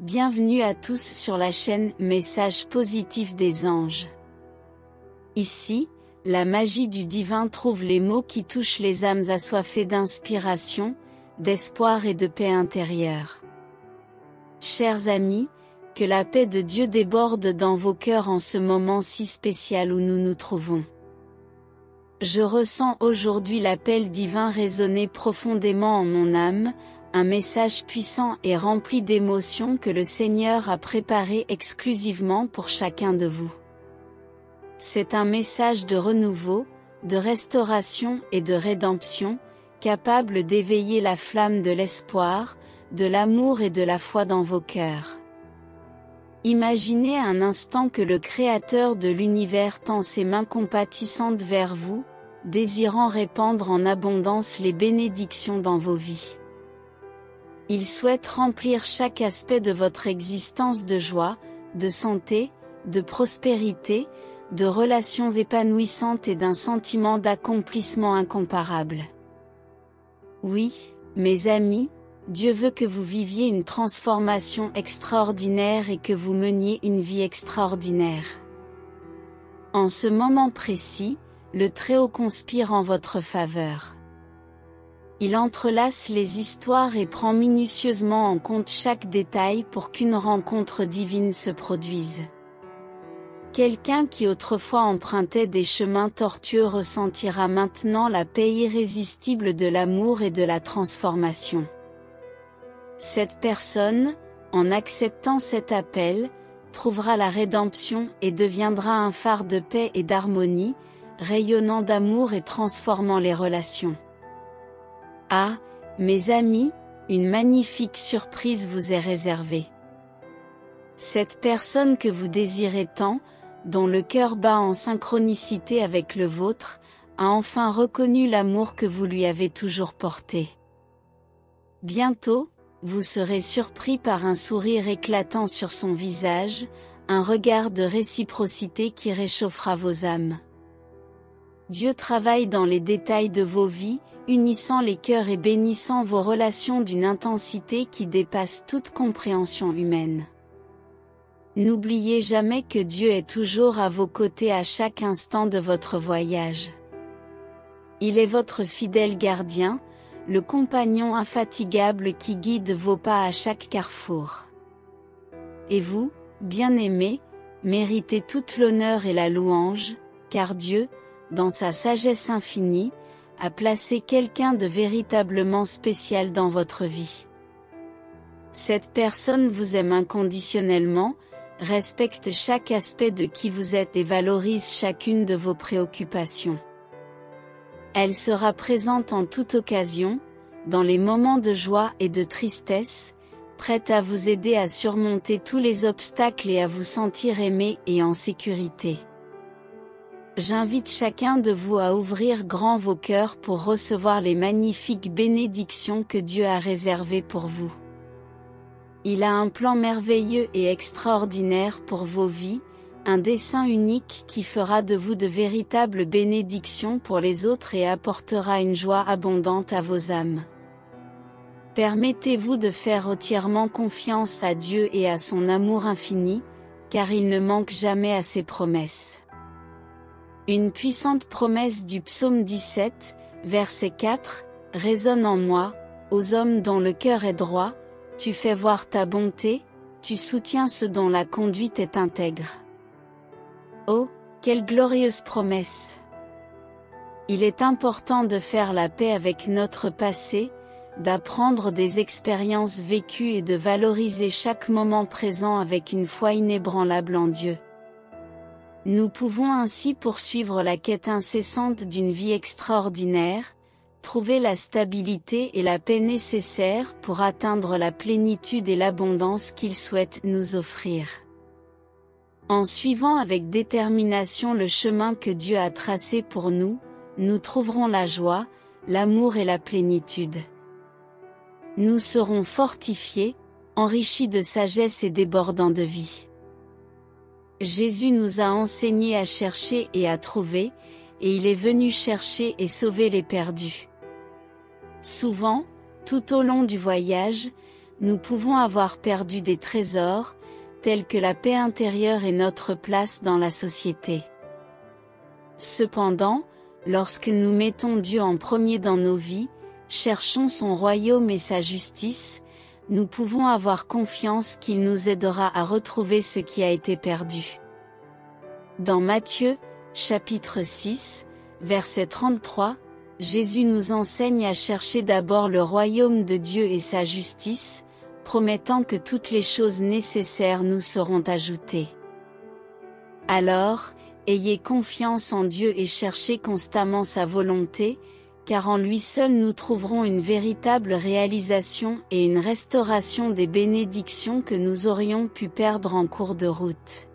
Bienvenue à tous sur la chaîne Message positif des anges. Ici, la magie du divin trouve les mots qui touchent les âmes assoiffées d'inspiration, d'espoir et de paix intérieure. Chers amis, que la paix de Dieu déborde dans vos cœurs en ce moment si spécial où nous nous trouvons. Je ressens aujourd'hui l'appel divin résonner profondément en mon âme, un message puissant et rempli d'émotions que le Seigneur a préparé exclusivement pour chacun de vous. C'est un message de renouveau, de restauration et de rédemption, capable d'éveiller la flamme de l'espoir, de l'amour et de la foi dans vos cœurs. Imaginez un instant que le Créateur de l'univers tend ses mains compatissantes vers vous, désirant répandre en abondance les bénédictions dans vos vies. Il souhaite remplir chaque aspect de votre existence de joie, de santé, de prospérité, de relations épanouissantes et d'un sentiment d'accomplissement incomparable. Oui, mes amis, Dieu veut que vous viviez une transformation extraordinaire et que vous meniez une vie extraordinaire. En ce moment précis, le Très-Haut conspire en votre faveur. Il entrelace les histoires et prend minutieusement en compte chaque détail pour qu'une rencontre divine se produise. Quelqu'un qui autrefois empruntait des chemins tortueux ressentira maintenant la paix irrésistible de l'amour et de la transformation. Cette personne, en acceptant cet appel, trouvera la rédemption et deviendra un phare de paix et d'harmonie, rayonnant d'amour et transformant les relations. Ah, mes amis, une magnifique surprise vous est réservée. Cette personne que vous désirez tant, dont le cœur bat en synchronicité avec le vôtre, a enfin reconnu l'amour que vous lui avez toujours porté. Bientôt, vous serez surpris par un sourire éclatant sur son visage, un regard de réciprocité qui réchauffera vos âmes. Dieu travaille dans les détails de vos vies, unissant les cœurs et bénissant vos relations d'une intensité qui dépasse toute compréhension humaine. N'oubliez jamais que Dieu est toujours à vos côtés à chaque instant de votre voyage. Il est votre fidèle gardien, le compagnon infatigable qui guide vos pas à chaque carrefour. Et vous, bien-aimés, méritez toute l'honneur et la louange, car Dieu, dans sa sagesse infinie, a placé quelqu'un de véritablement spécial dans votre vie. Cette personne vous aime inconditionnellement, respecte chaque aspect de qui vous êtes et valorise chacune de vos préoccupations. Elle sera présente en toute occasion, dans les moments de joie et de tristesse, prête à vous aider à surmonter tous les obstacles et à vous sentir aimé et en sécurité. J'invite chacun de vous à ouvrir grand vos cœurs pour recevoir les magnifiques bénédictions que Dieu a réservées pour vous. Il a un plan merveilleux et extraordinaire pour vos vies, un dessein unique qui fera de vous de véritables bénédictions pour les autres et apportera une joie abondante à vos âmes. Permettez-vous de faire entièrement confiance à Dieu et à son amour infini, car il ne manque jamais à ses promesses. Une puissante promesse du psaume 17, verset 4, résonne en moi, aux hommes dont le cœur est droit, tu fais voir ta bonté, tu soutiens ceux dont la conduite est intègre. Oh, quelle glorieuse promesse! Il est important de faire la paix avec notre passé, d'apprendre des expériences vécues et de valoriser chaque moment présent avec une foi inébranlable en Dieu. Nous pouvons ainsi poursuivre la quête incessante d'une vie extraordinaire, trouver la stabilité et la paix nécessaires pour atteindre la plénitude et l'abondance qu'il souhaite nous offrir. En suivant avec détermination le chemin que Dieu a tracé pour nous, nous trouverons la joie, l'amour et la plénitude. Nous serons fortifiés, enrichis de sagesse et débordants de vie. Jésus nous a enseigné à chercher et à trouver, et il est venu chercher et sauver les perdus. Souvent, tout au long du voyage, nous pouvons avoir perdu des trésors, tels que la paix intérieure et notre place dans la société. Cependant, lorsque nous mettons Dieu en premier dans nos vies, cherchons son royaume et sa justice, nous pouvons avoir confiance qu'il nous aidera à retrouver ce qui a été perdu. Dans Matthieu, chapitre 6, verset 33, Jésus nous enseigne à chercher d'abord le royaume de Dieu et sa justice, promettant que toutes les choses nécessaires nous seront ajoutées. Alors, ayez confiance en Dieu et cherchez constamment sa volonté, car en lui seul nous trouverons une véritable réalisation et une restauration des bénédictions que nous aurions pu perdre en cours de route.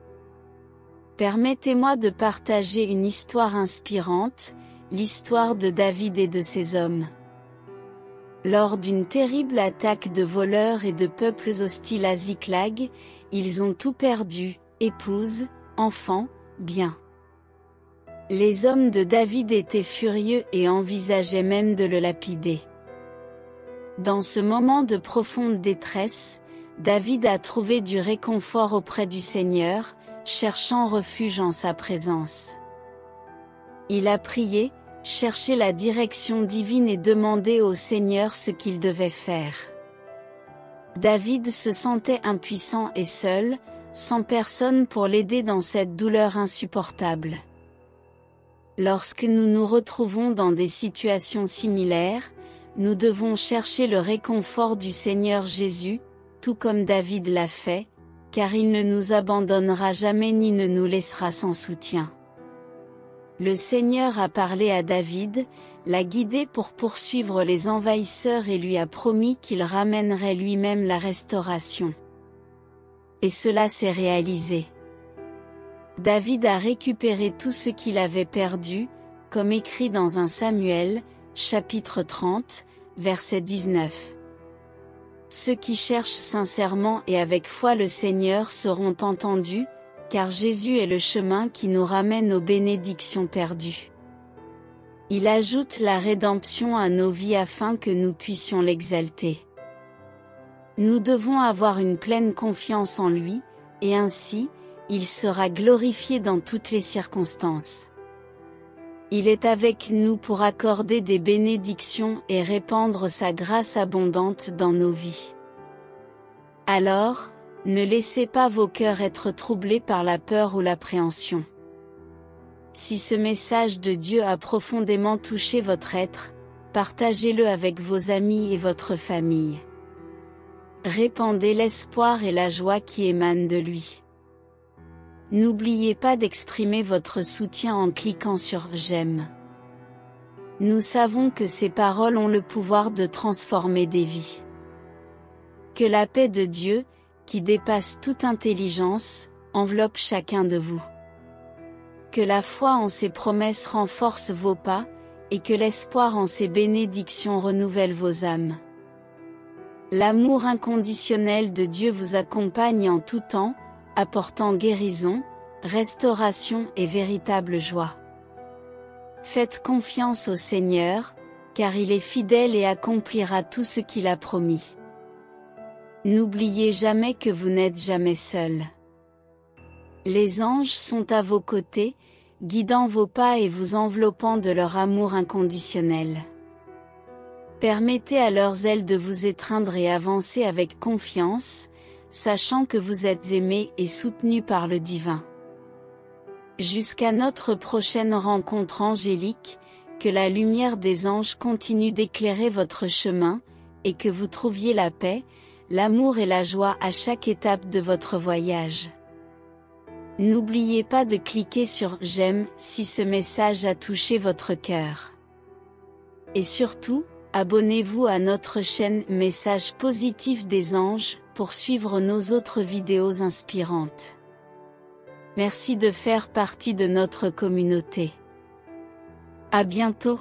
Permettez-moi de partager une histoire inspirante, l'histoire de David et de ses hommes. Lors d'une terrible attaque de voleurs et de peuples hostiles à Ziklag, ils ont tout perdu, épouses, enfants, biens. Les hommes de David étaient furieux et envisageaient même de le lapider. Dans ce moment de profonde détresse, David a trouvé du réconfort auprès du Seigneur, cherchant refuge en sa présence. Il a prié, cherché la direction divine et demandé au Seigneur ce qu'il devait faire. David se sentait impuissant et seul, sans personne pour l'aider dans cette douleur insupportable. Lorsque nous nous retrouvons dans des situations similaires, nous devons chercher le réconfort du Seigneur Jésus, tout comme David l'a fait, car il ne nous abandonnera jamais ni ne nous laissera sans soutien. Le Seigneur a parlé à David, l'a guidé pour poursuivre les envahisseurs et lui a promis qu'il ramènerait lui-même la restauration. Et cela s'est réalisé. David a récupéré tout ce qu'il avait perdu, comme écrit dans 1 Samuel, chapitre 30, verset 19. Ceux qui cherchent sincèrement et avec foi le Seigneur seront entendus, car Jésus est le chemin qui nous ramène aux bénédictions perdues. Il ajoute la rédemption à nos vies afin que nous puissions l'exalter. Nous devons avoir une pleine confiance en lui, et ainsi, il sera glorifié dans toutes les circonstances. Il est avec nous pour accorder des bénédictions et répandre sa grâce abondante dans nos vies. Alors, ne laissez pas vos cœurs être troublés par la peur ou l'appréhension. Si ce message de Dieu a profondément touché votre être, partagez-le avec vos amis et votre famille. Répandez l'espoir et la joie qui émanent de lui. N'oubliez pas d'exprimer votre soutien en cliquant sur « J'aime ». Nous savons que ces paroles ont le pouvoir de transformer des vies. Que la paix de Dieu, qui dépasse toute intelligence, enveloppe chacun de vous. Que la foi en ses promesses renforce vos pas, et que l'espoir en ses bénédictions renouvelle vos âmes. L'amour inconditionnel de Dieu vous accompagne en tout temps, apportant guérison, restauration et véritable joie. Faites confiance au Seigneur, car il est fidèle et accomplira tout ce qu'il a promis. N'oubliez jamais que vous n'êtes jamais seul. Les anges sont à vos côtés, guidant vos pas et vous enveloppant de leur amour inconditionnel. Permettez à leurs ailes de vous étreindre et avancer avec confiance, sachant que vous êtes aimés et soutenus par le divin. Jusqu'à notre prochaine rencontre angélique, que la lumière des anges continue d'éclairer votre chemin, et que vous trouviez la paix, l'amour et la joie à chaque étape de votre voyage. N'oubliez pas de cliquer sur « J'aime » si ce message a touché votre cœur. Et surtout, abonnez-vous à notre chaîne Messages positifs des anges pour suivre nos autres vidéos inspirantes. Merci de faire partie de notre communauté. À bientôt.